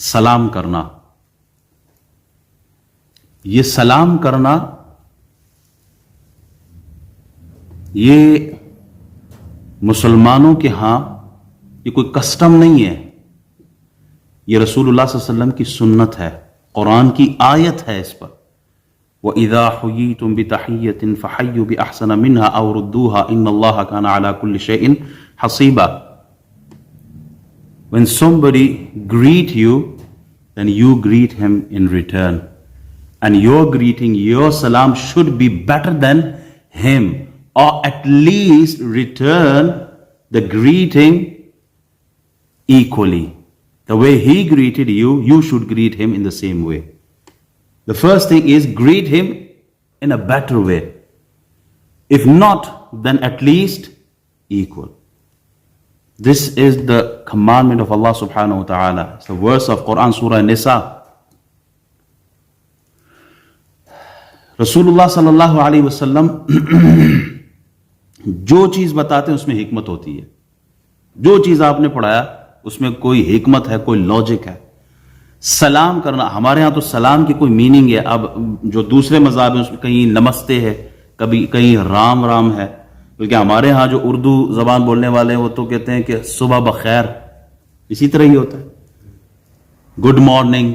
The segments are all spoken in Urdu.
سلام کرنا. یہ سلام کرنا یہ مسلمانوں کے ہاں یہ کوئی کسٹم نہیں ہے, یہ رسول اللہ صلی اللہ علیہ وسلم کی سنت ہے, قرآن کی آیت ہے اس پر. وَإِذَا حُيِّيتُم بِتَحِيَّةٍ فَحَيُّوا بِأَحْسَنَ مِنْهَا أَوْ رُدُّوهَا إِنَّ اللَّهَ كَانَ عَلَى كُلِّ شَيْءٍ حَصِيبًا. When somebody greet you, then you greet him in return. And your greeting, your salam should be better than him, or at least return the greeting equally. The way he greeted you, you should greet him in the same way. The first thing is greet him in a better way. If not, then at least equal. This is the commandment of Allah subhanahu wa ta'ala. It's the verse of Quran, Surah Nisa. Rasulullah sallallahu alayhi wa sallam جو چیز بتاتے ہیں اس میں حکمت ہوتی ہے. جو چیز آپ نے پڑھایا اس میں کوئی حکمت ہے, کوئی لاجک ہے. سلام کرنا, ہمارے ہاں تو سلام کی کوئی میننگ ہے. اب جو دوسرے مذاہب ہیں اس میں کہیں نمستے ہے, کبھی کہیں رام رام ہے, بلکہ ہمارے ہاں جو اردو زبان بولنے والے ہیں وہ تو کہتے ہیں کہ صبح بخیر. اسی طرح ہی ہوتا ہے, good morning,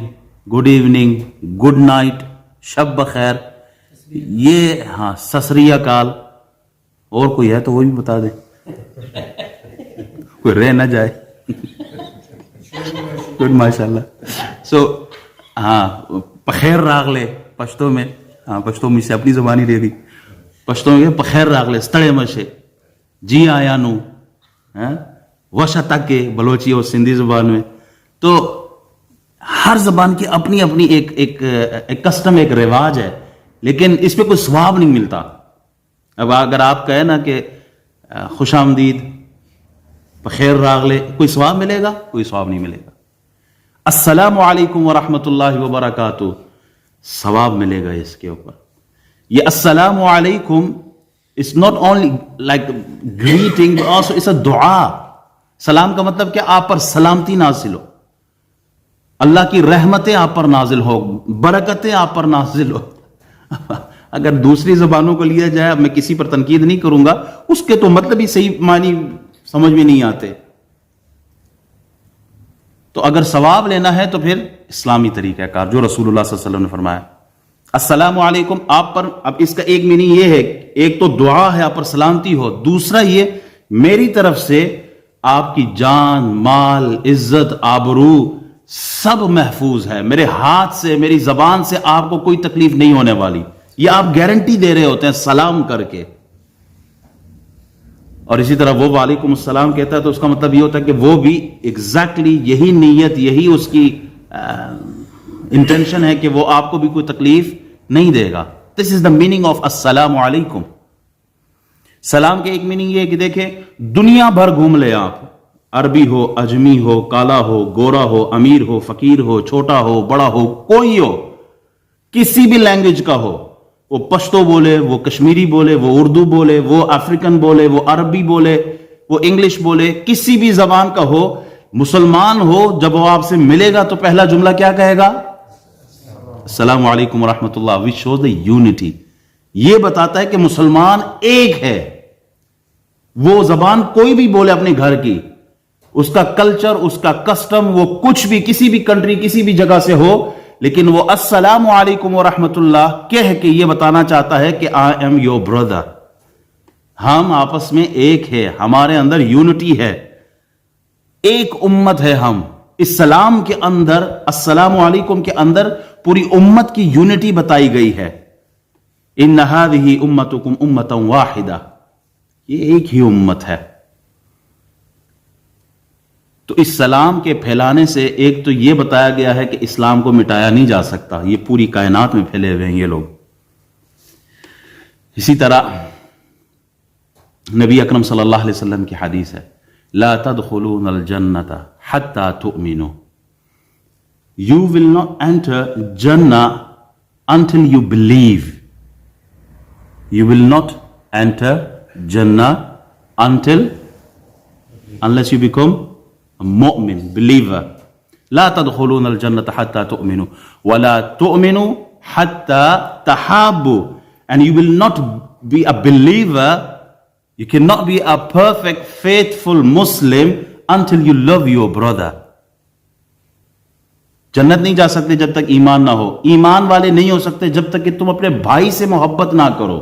good evening, good night, شب بخیر. یہ ہاں سسری اکال. اور کوئی ہے تو وہ بھی بتا دیں, کوئی رہ نہ جائے. گڈ ماشاء اللہ. سو ہاں پخیر راغلے پشتو میں, ہاں پشتو میں سے اپنی زبانی لے دی. پشتو میں پخیر راغلے ستڑے مشے جی آیا نو وش تک بلوچی اور سندھی زبان میں. تو ہر زبان کی اپنی اپنی ایک کسٹم, ایک رواج ہے, لیکن اس پہ کوئی ثواب نہیں ملتا. اب اگر آپ کہیں نا کہ خوش آمدید, بخیر راغلے, کوئی ثواب ملے گا؟ کوئی ثواب نہیں ملے گا. السلام علیکم ورحمۃ اللہ وبرکاتہ, ثواب ملے گا اس کے اوپر. یہ السلام علیکم it's not only like greeting but also it's a دعا. سلام کا مطلب کہ آپ پر سلامتی نازل ہو, اللہ کی رحمتیں آپ پر نازل ہو, برکتیں آپ پر نازل ہو. اگر دوسری زبانوں کو لیا جائے, اب میں کسی پر تنقید نہیں کروں گا, اس کے تو مطلب ہی صحیح معنی سمجھ میں نہیں آتے. تو اگر ثواب لینا ہے تو پھر اسلامی طریقہ کار جو رسول اللہ صلی اللہ علیہ وسلم نے فرمایا. السلام علیکم آپ پر, اب اس کا ایک میننگ یہ ہے, ایک تو دعا ہے آپ پر سلامتی ہو, دوسرا یہ میری طرف سے آپ کی جان, مال, عزت, آبرو سب محفوظ ہے. میرے ہاتھ سے, میری زبان سے آپ کو کوئی تکلیف نہیں ہونے والی. یہ آپ گارنٹی دے رہے ہوتے ہیں سلام کر کے. اور اسی طرح وہ وعلیکم السلام کہتا ہے تو اس کا مطلب یہ ہوتا ہے کہ وہ بھی ایگزیکٹلی یہی نیت, یہی اس کی انٹینشن ہے کہ وہ آپ کو بھی کوئی تکلیف نہیں دے گا. دس از دا میننگ آف السلام علیکم. سلام کے ایک میننگ یہ ہے کہ دیکھیں دنیا بھر گھوم لے آپ, عربی ہو, اجمی ہو, کالا ہو, گورا ہو, امیر ہو, فقیر ہو, چھوٹا ہو, بڑا ہو, کوئی ہو, کسی بھی لینگویج کا ہو, وہ پشتو بولے, وہ کشمیری بولے, وہ اردو بولے, وہ افریکن بولے, وہ عربی بولے, وہ انگلش بولے, کسی بھی زبان کا ہو, مسلمان ہو, جب وہ آپ سے ملے گا تو پہلا جملہ کیا کہے گا؟ السلام علیکم ورحمۃ اللہ. Which shows the unity. یہ بتاتا ہے کہ مسلمان ایک ہے. وہ زبان کوئی بھی بولے اپنے گھر کی, اس کا کلچر, اس کا کسٹم, وہ کچھ بھی کسی بھی کنٹری, کسی بھی جگہ سے ہو, لیکن وہ السلام علیکم ورحمۃ اللہ کہہ کے یہ بتانا چاہتا ہے کہ آئی ایم یور بردر. ہم آپس میں ایک ہے, ہمارے اندر یونٹی ہے, ایک امت ہے ہم. اسلام کے اندر, السلام علیکم کے اندر پوری امت کی یونٹی بتائی گئی ہے. ان هذه امتکم امۃ واحدہ, یہ ایک ہی امت ہے. تو اس سلام کے پھیلانے سے ایک تو یہ بتایا گیا ہے کہ اسلام کو مٹایا نہیں جا سکتا, یہ پوری کائنات میں پھیلے ہوئے ہیں یہ لوگ. اسی طرح نبی اکرم صلی اللہ علیہ وسلم کی حدیث ہے, لا تدخلون الجنت حتی تؤمنوا. You will not enter Jannah until you believe. You will not enter Jannah unless you become a mu'min, believer. لا تدخلون الجنة حتى تؤمنوا ولا تؤمنوا حتى تحابوا. And you will not be a believer, you cannot be a perfect, faithful Muslim until you love your brother. جنت نہیں جا سکتے جب تک ایمان نہ ہو. ایمان والے نہیں ہو سکتے جب تک کہ تم اپنے بھائی سے محبت نہ کرو.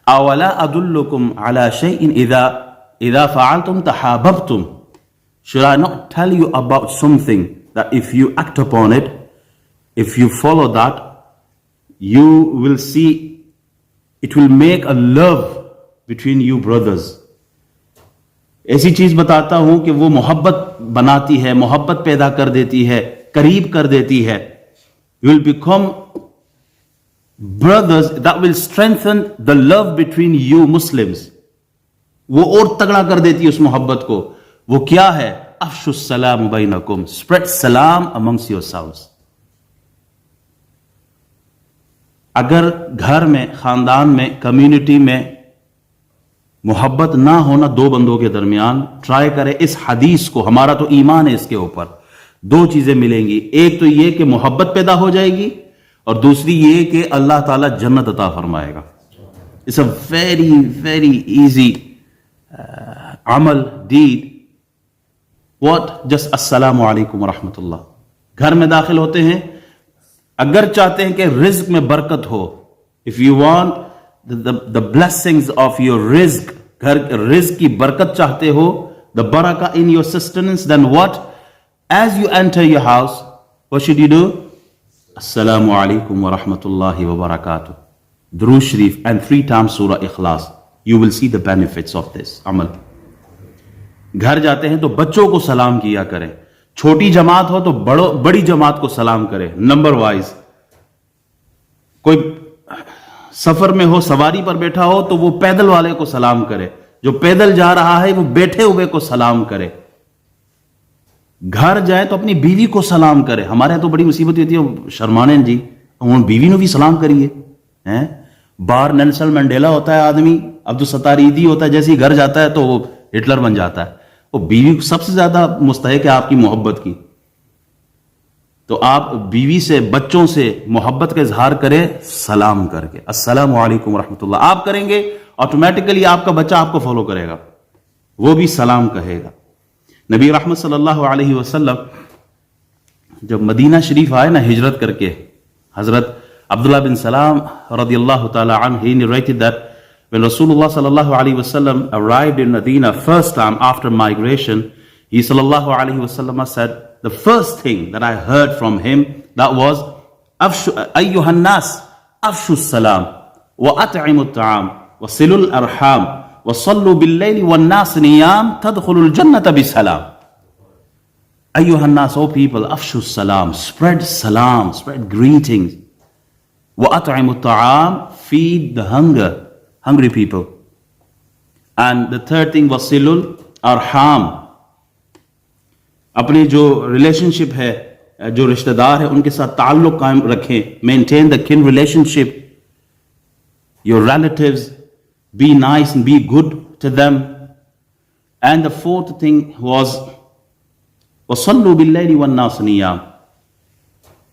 اولا ادلکم علی شیء اذا فعلتم تحاببتم. Should I not tell you about something that if you act upon it, if you follow that, you will see it will make a love between you brothers. ایسی چیز بتاتا ہوں کہ وہ محبت بناتی ہے, محبت پیدا کر دیتی ہے, قریب کر دیتی ہے. You will become brothers that will strengthen the love between you Muslims. وہ اور تگڑا کر دیتی ہے اس محبت کو. وہ کیا ہے؟ افشوا السلام بینکم. spread salam amongst yourselves. اگر گھر میں, خاندان میں, کمیونٹی میں محبت نہ ہونا دو بندوں کے درمیان, ٹرائی کرے اس حدیث کو, ہمارا تو ایمان ہے اس کے اوپر, دو چیزیں ملیں گی. ایک تو یہ کہ محبت پیدا ہو جائے گی, اور دوسری یہ کہ اللہ تعالیٰ جنت عطا فرمائے گا. It's a very very easy عمل, deed. What? Just السلام علیکم ورحمۃ اللہ. گھر میں داخل ہوتے ہیں, اگر چاہتے ہیں کہ رزق میں برکت ہو, if you want the blessings of your رزق, گھر رزق کی برکت چاہتے ہو, the barakah in your sustenance, then what? As you enter your house, what should you do? السلام علیکم ورحمۃ اللہ وبرکاتہ, درود شریف, and 3 times سورہ اخلاص. You will see the benefits of this عمل. گھر جاتے ہیں تو بچوں کو سلام کیا کریں. چھوٹی جماعت ہو تو بڑی جماعت کو سلام کرے, نمبر وائز. کوئی سفر میں ہو, سواری پر بیٹھا ہو تو وہ پیدل والے کو سلام کرے, جو پیدل جا رہا ہے وہ بیٹھے ہوئے کو سلام کرے. گھر جائے تو اپنی بیوی کو سلام کرے. ہمارے تو بڑی مصیبت ہوتی ہے, شرمانے جی ہوں بیوی نو بھی سلام کریے. باہر نیلسن منڈیلا ہوتا ہے آدمی, عبدالستار ایدھی ہوتا ہے, جیسے ہی گھر جاتا ہے تو وہ ہٹلر بن جاتا ہے. وہ بیوی سب سے زیادہ مستحق ہے آپ کی محبت کی. تو آپ بیوی سے, بچوں سے محبت کا اظہار کرے سلام کر کے, السلام علیکم ورحمۃ اللہ. آپ کریں گے آٹومیٹیکلی آپ کا بچہ آپ کو فالو کرے گا, وہ بھی سلام کہے گا. نبی رحمت صلی اللہ علیہ وسلم جب مدینہ شریف آئے نا ہجرت کر کے, حضرت عبداللہ بن سلام رضی اللہ تعالی عنہ, he narrated that when Rasulullah sallallahu alaihi wasallam arrived in Medina first time after migration, he sallallahu alaihi wasallam said, the first thing that I heard from him, that was, ayyuhan nas, afshu salam, wa at'imu ta'am, wa silul arham, wa sallu bil layli wan nas niyam, tadkhulul jannata bi salam. Ayyuhan nas, O people, afshu salam, spread salam, spread greetings. Wa at'imu ta'am, feed the hungry people. And the third thing was silul arham. اپنی جو ریلیشن شپ ہے, جو رشتہ دار ہے, ان کے ساتھ تعلق قائم رکھیں. Maintain the kin relationship. Your relatives, be nice and be good to them. And the fourth thing was وَصَلُّوا بِاللَّيْلِ وَالنَّاسُ نِيَامٌ.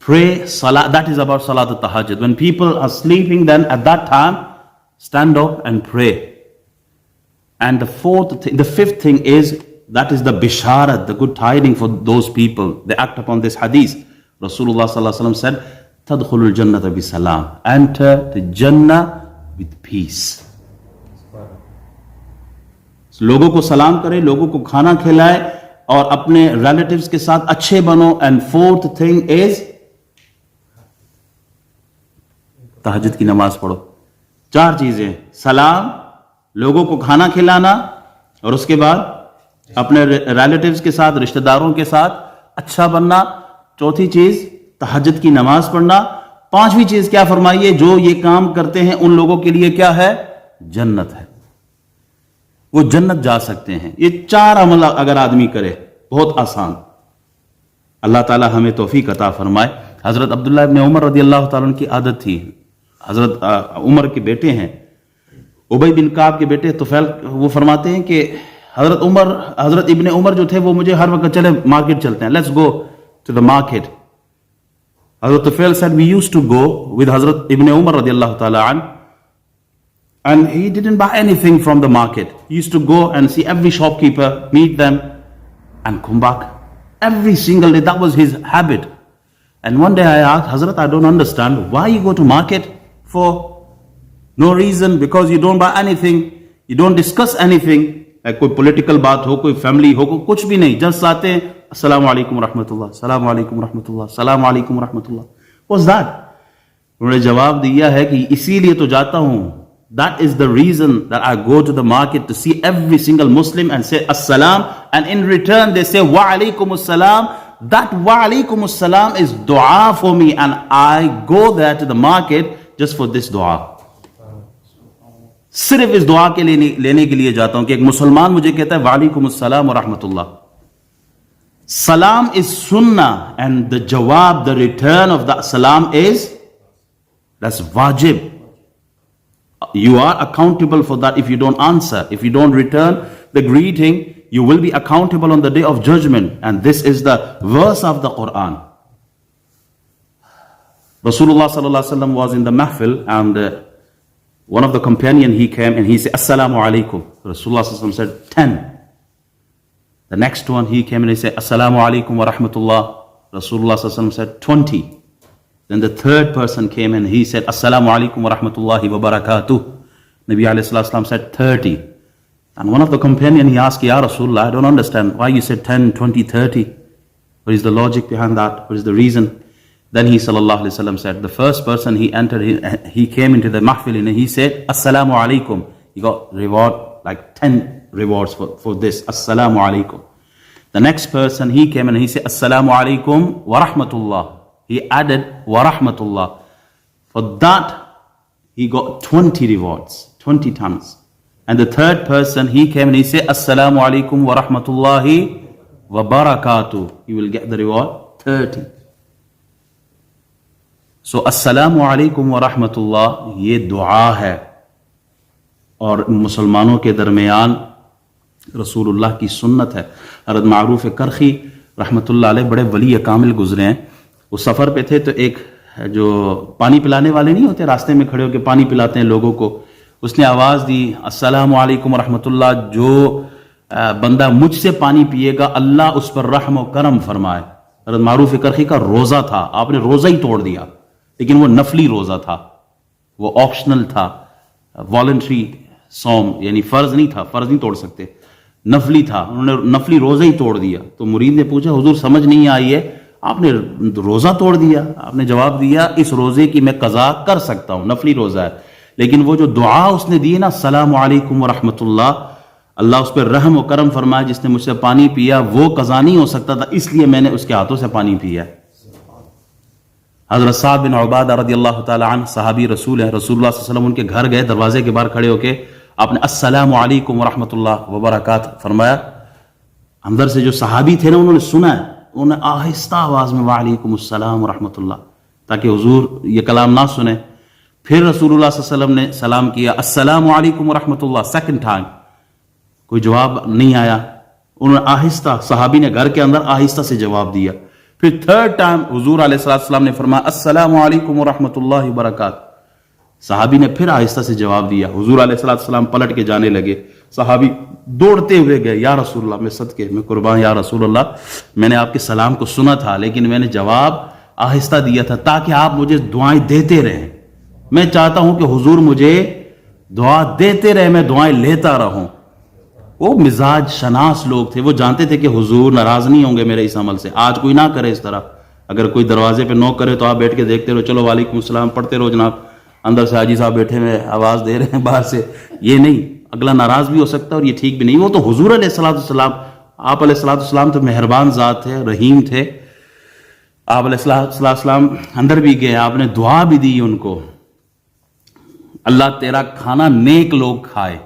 Pray salah, that is about salat al-tahajjud. When people are sleeping, then at that time stand up and pray. And the fifth thing is, that is the bisharat, the good tiding for those people. They act upon this hadith. Rasulullah sallallahu alaihi wasallam said, "Tadkhulul jannata bi salam." Enter the Jannah with peace. لوگوں کو سلام کرے, لوگوں کو کھانا کھلائے, اور اپنے ریلیٹیوز کے ساتھ اچھے بنو. And fourth thing is تہجد کی نماز پڑھو. 4 چیزیں: سلام, لوگوں کو کھانا کھلانا, اور اس کے بعد اپنے ریلیٹیوز کے ساتھ, رشتہ داروں کے ساتھ اچھا بننا. چوتھی چیز تہجد کی نماز پڑھنا. 5ویں چیز کیا فرمائیے؟ جو یہ کام کرتے ہیں ان لوگوں کے لیے کیا ہے؟ جنت ہے, وہ جنت جا سکتے ہیں. یہ 4 عمل اگر آدمی کرے, بہت آسان. اللہ تعالی ہمیں توفیق عطا فرمائے. حضرت عبداللہ ابن عمر رضی اللہ تعالیٰ عنہ کی عادت تھی, حضرت عمر کے بیٹے ہیں, ابی بن کعب کے بیٹے طفیل, وہ فرماتے ہیں کہ حضرت ابن عمر جو تھے وہ مجھے ہر وقت چلے مارکیٹ چلتے ہیں, let's go to the market. حضرت Tufail said we used to go with Hazrat Ibn Umar radiallahu ta'ala an, and he didn't buy anything from the market. He used to go and see every shopkeeper, meet them and come back every single day. That was his habit. And one day I asked, Hazrat, I don't understand why you go to market for no reason, because you don't buy anything, you don't discuss anything. کوئی پولیٹیکل بات ہو, کوئی فیملی ہو, کچھ بھی نہیں, جسٹ آتے ہیں السلام علیکم ورحمۃ اللہ, السلام علیکم ورحمۃ اللہ, السلام علیکم ورحمۃ اللہ. What's that? انہوں نے جواب دیا ہے کہ اسی لیے تو جاتا ہوں. That is the reason that I go to the market, to see every single Muslim and say assalam, and in return they say wa alaikum assalam. That wa alaikum assalam is dua for me, and I go there to the market just for this dua. صرف اس دعا کے لینے کے لیے جاتا ہوں کہ ایک مسلمان مجھے کہتا ہے وعلیکم السلام ورحمۃ اللہ. Salam is sunnah, and the jawab, the return of that salam is, that's wajib. You are accountable for that if you don't answer. If you don't return the greeting, you will be accountable on the day of judgment. And this is the verse of the Quran. Rasulullah sallallahu alaihi wasallam was in the mahfil, and one of the companion, he came and he said assalamu alaikum. Rasulullah sallallahu alaihi wasallam said 10. The next one, he came and he said assalamu alaikum wa rahmatullah. Rasulullah sallallahu alaihi wasallam said 20. Then the third person came and he said assalamu alaikum wa rahmatullahi wa barakatuh. Nabi alayhi salatu wasallam said 30. And one of the companion, he asked, Ya Rasulullah, I don't understand why you said 10, 20, 30. What is the logic behind that? What is the reason? Then he sallallahu alaihi wasallam said, the first person he entered, he came into the mahfil and he said assalamu alaikum. He got reward like 10 rewards for this, assalamu alaikum. The next person, he came and he said assalamu alaikum wa rahmatullah. He added wa rahmatullah. For that he got 20 rewards, 20 times. And the third person, he came and he said assalamu alaikum wa rahmatullahi wa barakatuh. He will get the reward 30. So السلام علیکم ورحمۃ اللہ یہ دعا ہے, اور مسلمانوں کے درمیان رسول اللہ کی سنت ہے. حضرت معروف کرخی رحمۃ اللہ علیہ بڑے ولی کامل گزرے ہیں. وہ سفر پہ تھے تو ایک جو پانی پلانے والے نہیں ہوتے, راستے میں کھڑے ہو کے پانی پلاتے ہیں لوگوں کو, اس نے آواز دی السلام علیکم ورحمۃ اللہ, جو بندہ مجھ سے پانی پیے گا اللہ اس پر رحم و کرم فرمائے. حضرت معروف کرخی کا روزہ تھا, آپ نے روزہ ہی توڑ دیا, لیکن وہ نفلی روزہ تھا, وہ آپشنل تھا, والنٹری صوم, یعنی فرض نہیں تھا, فرض نہیں توڑ سکتے, نفلی تھا. انہوں نے نفلی روزہ ہی توڑ دیا. تو مرید نے پوچھا حضور سمجھ نہیں آئی ہے, آپ نے روزہ توڑ دیا. آپ نے جواب دیا اس روزے کی میں قضا کر سکتا ہوں, نفلی روزہ ہے, لیکن وہ جو دعا اس نے دی نا السلام علیکم ورحمۃ اللہ, اللہ اس پہ رحم و کرم فرمائے, جس نے مجھ سے پانی پیا وہ قضا نہیں ہو سکتا تھا, اس لیے میں نے اس کے ہاتھوں سے پانی پیا. حضرت سعد بن عبادہ رضی اللہ تعالی عنہ صحابی رسول ہیں, رسول اللہ صلی اللہ علیہ وسلم ان کے گھر گئے, دروازے کے باہر کھڑے ہو کے آپ نے السلام علیکم ورحمۃ اللہ وبرکاتہ فرمایا. اندر سے جو صحابی تھے نا انہوں نے سنا ہے, انہوں نے آہستہ آواز میں وعلیکم السلام ورحمۃ اللہ, تاکہ حضور یہ کلام نہ سنیں. پھر رسول اللہ صلی اللہ علیہ وسلم نے سلام کیا السلام علیکم ورحمۃ اللہ, سیکنڈ ٹائم, کوئی جواب نہیں آیا. انہوں نے آہستہ, صحابی نے گھر کے اندر آہستہ سے جواب دیا. پھر تھرڈ ٹائم حضور علیہ السلام نے فرمایا السلام علیکم ورحمۃ اللہ وبرکاتہ. صحابی نے پھر آہستہ سے جواب دیا. حضور علیہ السلام پلٹ کے جانے لگے. صحابی دوڑتے ہوئے گئے, یا رسول اللہ, میں صدقے میں قربان, یا رسول اللہ, میں نے آپ کے سلام کو سنا تھا, لیکن میں نے جواب آہستہ دیا تھا تاکہ آپ مجھے دعائیں دیتے رہیں. میں چاہتا ہوں کہ حضور مجھے دعا دیتے رہے, میں دعائیں لیتا رہوں. وہ مزاج شناس لوگ تھے, وہ جانتے تھے کہ حضور ناراض نہیں ہوں گے میرے اس عمل سے. آج کوئی نہ کرے اس طرح, اگر کوئی دروازے پہ نوک کرے تو آپ بیٹھ کے دیکھتے رہو, چلو وعلیکم السلام پڑھتے رہو جناب, اندر سے حاجی صاحب بیٹھے ہوئے آواز دے رہے ہیں باہر سے. یہ نہیں, اگلا ناراض بھی ہو سکتا ہے اور یہ ٹھیک بھی نہیں. وہ تو حضور علیہ السلام, آپ علیہ السلام تو مہربان ذات تھے, رحیم تھے. آپ علیہ السلام اندر بھی گئے, آپ نے دعا بھی دی ان کو, اللہ تیرا کھانا نیک لوگ کھائے.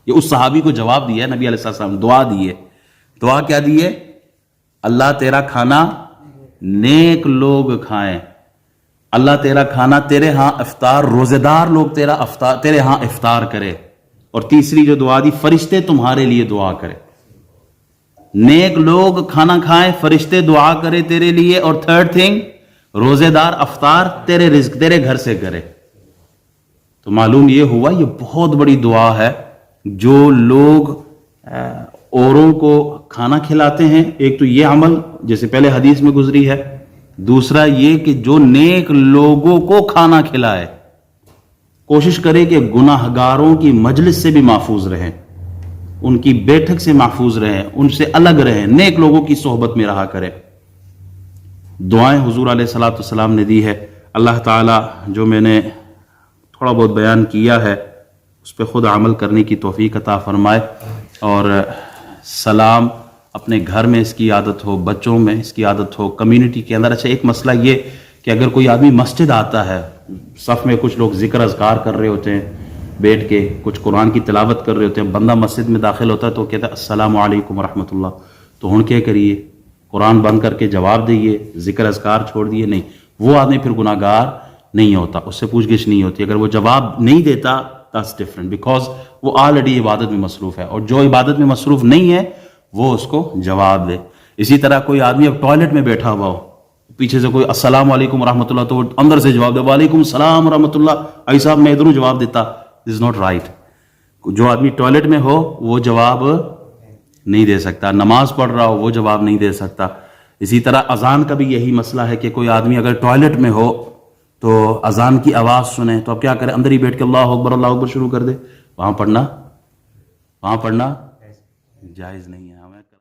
یہ اس صحابی کو جواب دیا ہے نبی علیہ السلام, دعا دی ہے. دعا کیا دی ہے؟ اللہ تیرا کھانا نیک لوگ کھائیں, اللہ تیرا کھانا تیرے ہاں افطار, روزے دار لوگ تیرے ہاں افطار کرے. اور تیسری جو دعا دی، فرشتے تمہارے لیے دعا کرے، نیک لوگ کھانا کھائیں، فرشتے دعا کرے تیرے لیے، اور تھرڈ تھنگ، روزے دار افطار تیرے رزق تیرے گھر سے کرے. تو معلوم یہ ہوا یہ بہت بڑی دعا ہے. جو لوگ اوروں کو کھانا کھلاتے ہیں، ایک تو یہ عمل جیسے پہلے حدیث میں گزری ہے، دوسرا یہ کہ جو نیک لوگوں کو کھانا کھلائے، کوشش کرے کہ گناہ گاروں کی مجلس سے بھی محفوظ رہیں، ان کی بیٹھک سے محفوظ رہیں، ان سے الگ رہیں، نیک لوگوں کی صحبت میں رہا کرے. دعائیں حضور علیہ الصلوۃ والسلام نے دی ہے. اللہ تعالیٰ جو میں نے تھوڑا بہت بیان کیا ہے اس پہ خود عمل کرنے کی توفیق عطا فرمائے، اور سلام اپنے گھر میں اس کی عادت ہو، بچوں میں اس کی عادت ہو، کمیونٹی کے اندر. اچھا، ایک مسئلہ یہ کہ اگر کوئی آدمی مسجد آتا ہے، صف میں کچھ لوگ ذکر اذکار کر رہے ہوتے ہیں بیٹھ کے، کچھ قرآن کی تلاوت کر رہے ہوتے ہیں، بندہ مسجد میں داخل ہوتا ہے تو کہتا ہے السلام علیکم ورحمۃ اللہ، تو ہن کیا کریے؟ قرآن بند کر کے جواب دئیے، ذکر اذکار چھوڑ دیے؟ نہیں، وہ آدمی پھر گناہ گار نہیں ہوتا، اس سے پوچھ گچھ نہیں ہوتی. اگر وہ جواب نہیں دیتا that's different because وہ آلریڈی عبادت میں مصروف ہے، اور جو عبادت میں مصروف نہیں ہے وہ اس کو جواب دے. اسی طرح کوئی آدمی اب ٹوائلٹ میں بیٹھا ہوا ہو، پیچھے سے کوئی السلام علیکم ورحمۃ اللہ، تو وہ اندر سے جواب دے وعلیکم السلام ورحمۃ اللہ، ایسا صاحب میں ادھروں جواب دیتا، this is not right. جو آدمی ٹوائلٹ میں ہو وہ جواب نہیں دے سکتا، نماز پڑھ رہا ہو وہ جواب نہیں دے سکتا. اسی طرح اذان کا بھی یہی مسئلہ ہے کہ کوئی آدمی اگر ٹوائلٹ میں ہو تو اذان کی آواز سنے تو اب کیا کرے؟ اندر ہی بیٹھ کے اللہ اکبر شروع کر دے. وہاں پڑھنا جائز نہیں ہے.